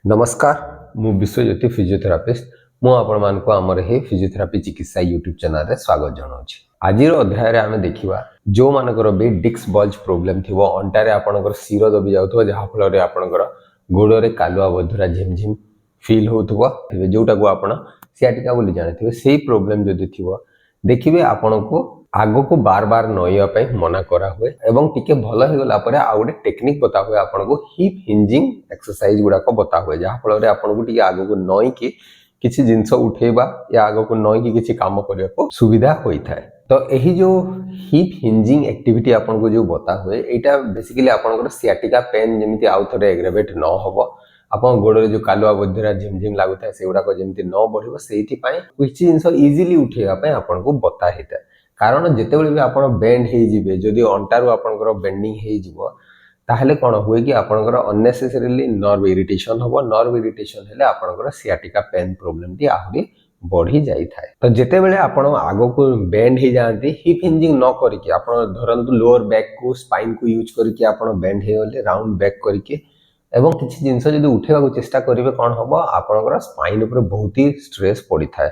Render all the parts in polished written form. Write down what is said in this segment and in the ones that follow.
नमस्कार मु विश्वज्योति फिजियोथेरापिस्ट मुझे आमर ही फिजियोथेरापी चिकित्सा यूट्यूब चैनल रे स्वागत जनाऊँ। आज अध्याय आम देखा जो मानकर भी डिस्क बल्ज प्रोब्लेम थी अंटारे आपंकर शिर दबी जाऊ जहाँफल आपंकर गोड़े कालुआ बधुरा झिमझिम फिल होगा जोटा को आप सियाटिका बोली जानी से प्रोब्लेम जदि थी देखिए आपण को आग को बार बार नईवाई मना करा हुए एवं टिके भल हो गला परे आ गोटे टेक्निक बता हुए आपन को हिप हिंजिंग एक्सरसाइज गुड़ाक बता हुए जहाँ फल आपन को टिके आग को नई कि किसी जिनस उठेबा या आग को नई कि किसी काम करने को सुविधा होता है। तो यही जो हिप हिंजिंग एक्टिविटी आपन को जो बता हुए यहाँ बेसिकली आपन सियाटिका पेन जमी आउ थे एग्रावेट न हो आप गोड़े जो कालुआ बधुरा झिमझिम लगुता है से गुड़ाक जमी न बढ़ से किसी जिन इजिली उठेबापी आपको बता होता है। कारण जितेबाला भी आप बेंड हो जदि अंटारू आपंकर बेंडिंग होले कौन हुए कि आपंकर अननेसेसरीली नर्व इरिटेशन हम नर्व इरिटेशन हेले आपंकर सियाटिका पेन प्रोब्लेम टी आहरी बढ़ी जाए। तो जितेबाला आप आग को बेंड हो जाती हिप हिंजिंग न करके आप धरतु लोअर बैक को स्पाइन को यूज करके आप बेंड हो गले राउंड बैक करके एवं किसी जिनस जब उठेबा चेष्टा करेंगे कौन हम आपंकर स्पाइन उपर बहुत ही स्ट्रेस पड़ी था।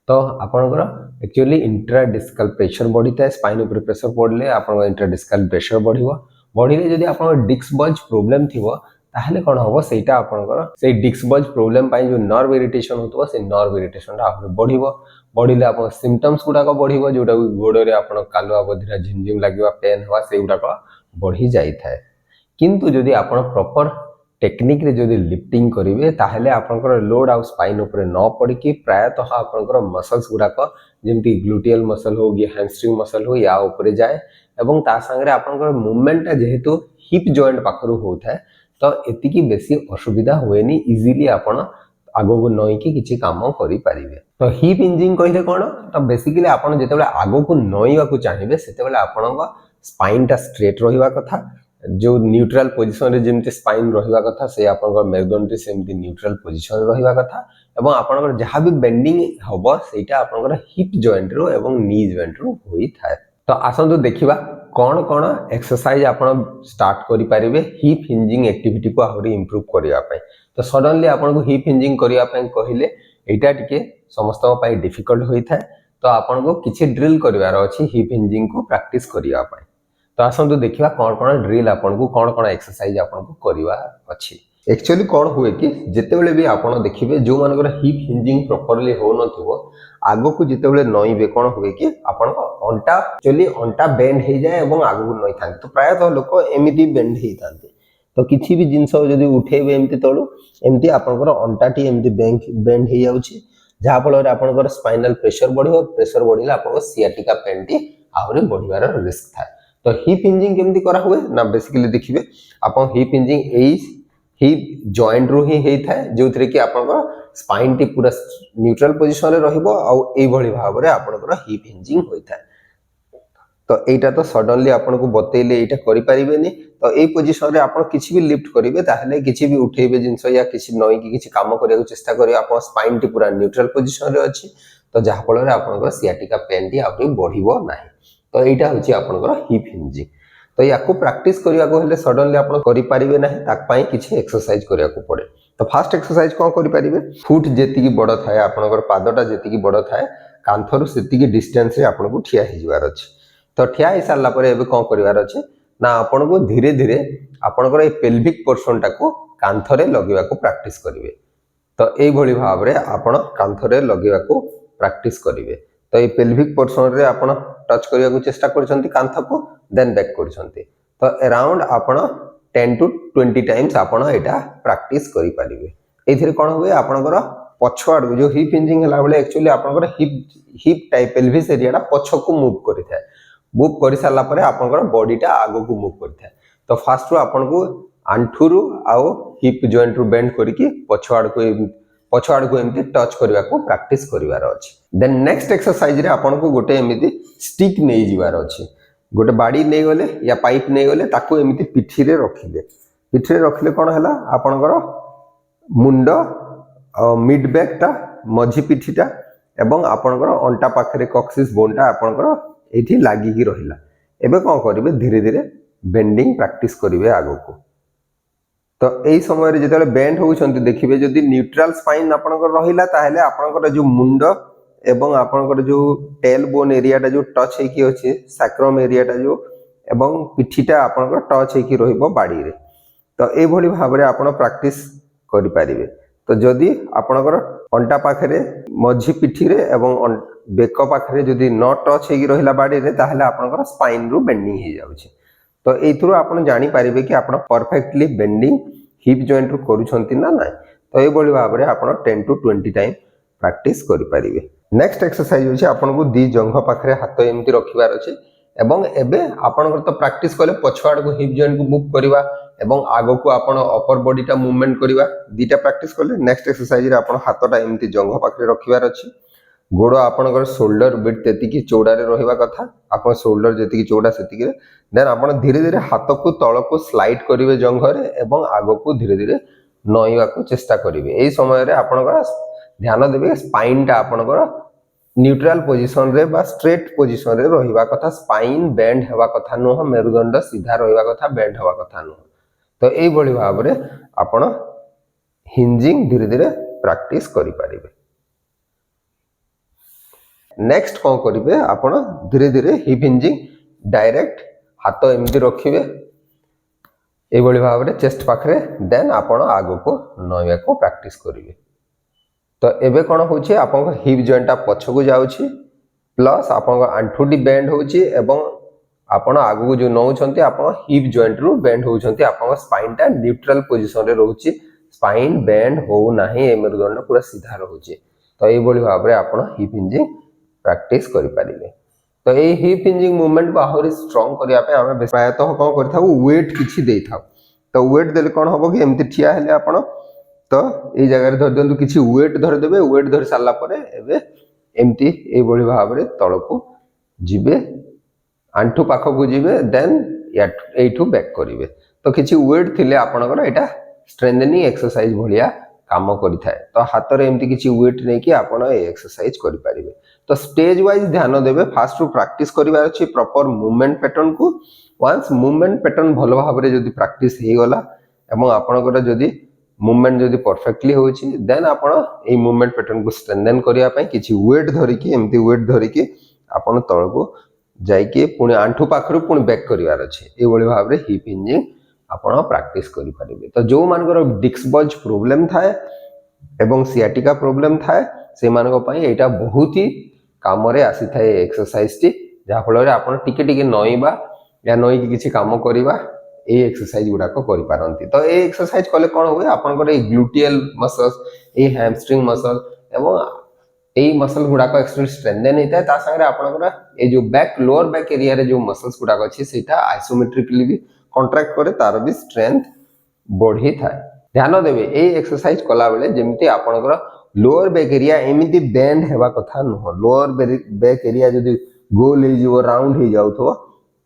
तो आपंकर एक्चुअली इंट्राडिस्कल प्रेशर बढ़ी था स्पाइन उपर प्रेशर पड़े आप इंट्राडिस्कल प्रेशर बढ़े जदि आप डिस्क बल्ज प्रोब्लेम थी ताहले कौन हम से आपंकर डिस्क बल्ज प्रोब्लेम जो नर्व इरिटेशन होता से नर्व इरिटेशन आहरी बढ़ले आप सिम्पटम्स गुड़ाक बढ़ जोटा गोड़े आप कालुआ बधिरा झिमझिम लगे पेन हवा से गुड़ाक बढ़ी जाए। किंतु जदि आप प्रॉपर टेक्निक रे जदि लिफ्टिंग करेंगे ताहले आपंकर लोड आउ स्पाइन उपर न पड़ी प्रायतः आपंकर मसल्स गुड़ाक जमी ग्लूटियल मसल हो कि हैमस्ट्रिंग मसल हो या ऊपर जाए एवं ता सांगे आपंकर मूवमेंटा जेहेतु हिप जॉइंट पाखर होता है तो एतिकी बेसी असुविधा हुए इजिली आपण आग को नईकि किसी काम करें। तो हिप हिंजिंग कहले कौन तो बेसिकली आपन जितेबाला आग को नईवा चाहिए से आपण स्पाइन टा स्ट्रेट रहा कथा जो न्यूट्रल पोजिशन रे जमी स्पाइन रहा कथा से आपंकर मेरुदंड सेमती न्यूट्रल पोजिशन रहा कथा एवं आपंकर जहाँ भी बेंडिंग हम से आपंकर हिप जॉइंट रो एवं नी जॉइंट रो होता है। तो आसतु देखा कौन कौन एक्सरसाइज आप स्टार्ट करें हिप हिंजिंग एक्टिविटी को आहरी इम्प्रूव करने। तो सडनली आपको हिप हिंजिंग करने कहले यहाँ टी समस्त डिफिकल्ट होता है। तो आपको किसी ड्रिल करार अच्छी हिप हिंजिंग को प्रैक्टिस करने। तो आसतु देखा कौन कौन ड्रिल आपको कौन कौन एक्सरसाइज आपको करवा अच्छी। एक्चुअली कौन हुए कि जितेबाला भी आप देखिए जो मानकर हिप हिंजिंग प्रॉपर्ली हो न आग को जितेबाला नईबे कौन हुए कि आप अंटा एक्चुअली अंटा बेंड हो जाए और आग को नई था। तो प्रायतः लोक एमती बेंड होता तो किसी भी जिनस जब उठेबे एमती तलू एमती आपंकर अंटाटी एमती बेंड हो जाऊँगी जहाँफल आपंकर स्पाइनल प्रेशर बढ़ले आप सियाटिका पेन टी आहरी बढ़िया रिस्क था। तो हिप हिंजिंग केमती करा हुए ना बेसिकली देखिए आप हिप हिंजिंग हिप जॉइंट रू ही होता है जो थी कि आपंकर स्पाइन टी पूरा न्यूट्रल पोजिशन रही भाव में आपंकर हिप हिंजिंग होता है। तो यहाँ तो सडनली आपको बतैले यहाँ करें तो ये पोजिशन रे आप किसी भी लिफ्ट करेंगे ताहले किसी भी उठेबे जिनस या किसी नई कि किसी काम करने चेष्टा करेंगे आप स्पाइन टी पूरा न्यूट्रल पोजिशन रे अच्छी तो जहाँफल आपंकर सियाटिका पेन टी आहरी बढ़ो ना। तो यहाँ हूँ आपंकर हिप हिंजिंग। तो या प्रैक्टिस करने को हेले सडनली आप करें ना ताकि किसी एक्सरसाइज करने को पड़े। तो फास्ट एक्सरसाइज कौन करें फुट जी बड़ थाए आपंकर पादटा जी बड़ थाए कांथरू से डिस्टेंस रे आपको ठिया हो अच्छे। तो ठिया हो सारापर एवं कौन करार अच्छे ना आपन को धीरे धीरे आपंकर पेल्विक पोर्शन टाक कांथरे लगे प्रैक्टिस करेंगे। तो यही भाव में आपड़ कांथरे लगे प्रैक्टिस करेंगे। तो ये पेल्विक पोर्शन रे आपड़ टच करने को चेष्टा कर कांथ को देन बैक कर। तो अराउंड आपड़ 10 to 20 टाइम्स आपड़ यहाँ प्रैक्टिस करेंगे। ये कौन हुए आपंकर पछुआड़ जो हिप हिंजिंग है एक्चुअली आपंकर हिप टाइप पेल्विस एरिया पछ को मूव करता है मूव कर सारापर आपंकर बॉडीटा आग को मूव करता है। तो फास्ट आपन को आंठू आउ हिप जॉइंट रू बेंड करके पछुआड़ को एमती टच करने को प्रैक्टिस करार अच्छी। देन नेक्स्ट एक्सरसाइज रे आपन को गोटे एमती स्टिक नहीं जीवार अच्छी गोटे बाड़ी नहीं गले या पाइप नहीं गले ताकू एमती पिठी रे रखिले कौन है आपंकर मुंड मिड बैक टा मझी पिठीटा एवं आपंकर अंटा पाखे कॉक्सिस बोनटा आपंकर ये लगिकी रहा। एबे कौन करेंगे धीरे धीरे बेंडिंग प्रैक्टिस करेंगे आग को। तो यही समय जो बेंड होती देखिए जदि न्यूट्रल स्पाइन आपंकर रहा ताहले आपंकर जो मुंड एवं आपंकर जो टेल बोन एरियाटा जो टच होकी अच्छे सैक्रम एरियाटा जो एवं पिठीटा आपंकर टच होकी रहिबो बाड़ी रे। तो ये भाव में आप प्रैक्टिस करें। तो जदि आपणकर अंटा पाखे मझी पिठी रे एवं बेक पाखे जदि न टच हो रहा बाड़ी रे ताहले आपणकर स्पाइन रु बेंडिंग हो जाउछि। तो एथुरु आपण जानि पारिबे कि आपण परफेक्टली बेंडिंग हिप जॉइंट रु करूछंती ना नाही। तो ये भाव में आप 10 to 20 टाइम प्रैक्टिस करि पारिबे। नेक्स्ट एक्सरसाइज होछि आपण को दी जंघ पाखे हाथ एमती रखिबार अछि एवं एबे आपणकर तो प्रैक्टिस कले पछवाड़ को हिप जॉइंट को मूव करबा एवं आगो को आपण अपर बॉडीटा मूवमेंट करबा दीटा प्रैक्टिस कले। नेक्स्ट एक्सरसाइज रे आपण हाथटा एमती जंघ पाखे रखिबार अछि गोड़ आपणकर शोल्डर विड्थ तेतिकी चौड़ा रे रहिबा कथा आपण शोल्डर जेतिकी चौड़ा सेतिकी रे देन आपण धीरे धीरे हाथ को तळ को स्लाइड करिवे जंघ रे एवं आगो को धीरे धीरे नईवा को चेष्टा करिवे। एई समय रे आपणकर ध्यान देबे स्पाइन टा आपणकर न्यूट्रल पोजीशन रे बा स्ट्रेट पोजीशन रे रहिबा कथा स्पाइन बेंड हेबा कथा नुह मेरुदंड सीधा रहिबा कथा बेंड हेबा कथा नुह। तो एई भली भाव रे आपण हिंजिंग धीरे धीरे प्रैक्टिस करि पारिबे। नेक्स्ट कौन करेंगे आपण धीरे धीरे हिप हिंजिंग डायरेक्ट हाथ एमती रखिए ये भाव में चेस्ट पाखे देन आपण आगो को नईवा को प्रैक्टिस करेंगे। तो एबे कौन होची आपन हिप जॉइंटा पछकू जाउची प्लस आपन आंठुटी बेंड होची एवं आपण आगो को जो नौछंती आपण हिप जॉइंट रु बेंड होछंती आपण स्पाइन टा न्यूट्रल पोजीशन रे रहउची स्पाइन बेंड हो नाही ए मेरुदंड पूरा सीधा रहउची। तो ये भाव में आपण हिप हिंजिंग प्रैक्टिस करि पारिबे। तो ये हिप हिंजिंग मूवमेंट को आहुरी स्ट्रांग करिया पे हमें प्रायतः कौन करथाउ वेट किछि देथाउ। तो वेट देले कौन हबो कि एमती ठिया हेले आपण तो ये जगह धर दियंतु किछि वेट धर देबे वेट धर साला परे एबे एमती ए बळी भाव रे तळको जिबे आंठू पाखकू जिबे देन एठू बैक करिवे। तो किछि वेट थिले आपणकर एटा स्ट्रेंथनिंग एक्सरसाइज भलिया काम करिथाय। तो हाथ रे एमती किछि वेट नै कि आपण ए एक्सरसाइज करि पारिबे। तो स्टेज वाइज ध्यान देबे फास्ट टू प्रैक्टिस करिवार अछि प्रॉपर मूवमेंट पैटर्न को वंस मूवमेंट पैटर्न भलो भाव रे जदी प्रैक्टिस हे गला एवं आपणकर जदी मूवमेंट जदी परफेक्टली होछि देन आपण ए मूवमेंट पैटर्न को स्ट्रेंथन करिया पय किछि वेट धरिकी एमती वेट धरिकी आपण तळको जाइके पुणी आंठू पाखरु पुणी बैक करिवार अछि। ए बळी भाव रे हिप हिंजिंग आपण प्रैक्टिस करि पारिबे। तो जो मानकर डिस्क बल्ज प्रॉब्लम थाए एवं सियाटिका प्रॉब्लम थाए से मानको पय एटा बहुत ही काम रे आसी थाए एक्सरसाइज टी जहा फल रे आपण टिके टिके नईबा या नई कि किछि काम करिबा ए एक्सरसाइज गुडा को करि पारंती। तो ए एक्सरसाइज कले कोन होय आपनकर ए ग्लूटियल मसल्स ए हैमस्ट्रिंग मसल एवं ए मसल गुडा को एक्चुअली स्ट्रेंथन हेता ता संगे आपनकर ए जो बैक लोअर बैक एरिया रे जो मसल्स गुडा को अछि सेटा आइसोमेट्रिकली भी कॉन्ट्रैक्ट करे तार भी स्ट्रेंथ बढ़ी थाए। ध्यान देबे ए एक्सरसाइज कला बेले जेमती आपनकर लोअर बैक एरिया एमिति बेंड हेबा कथा नुह लोअर बैक एरिया जदी गोल हे जिवो राउंड हे जाउथो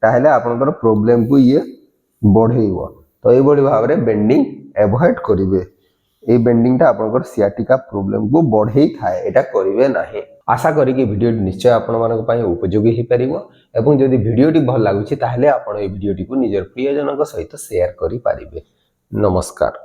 ताहले आपनकर प्रॉब्लम को ये बढ़ेइबो। तो ए बडी भाव रे बेंडिंग अवॉइड करिवे। ए बेंडिंग ता आपनकर सियाटिका प्रॉब्लम को बढ़ेइ थाए एटा करिवे नाही। आशा करी कि वीडियो निश्चय आपण मानक पय उपयोगी हे परिबो एवं जदी वीडियोटी भल लागुछि ताहले आपण ए वीडियोटी को निजर प्रियजनक सहित शेयर करि पारिबे। नमस्कार।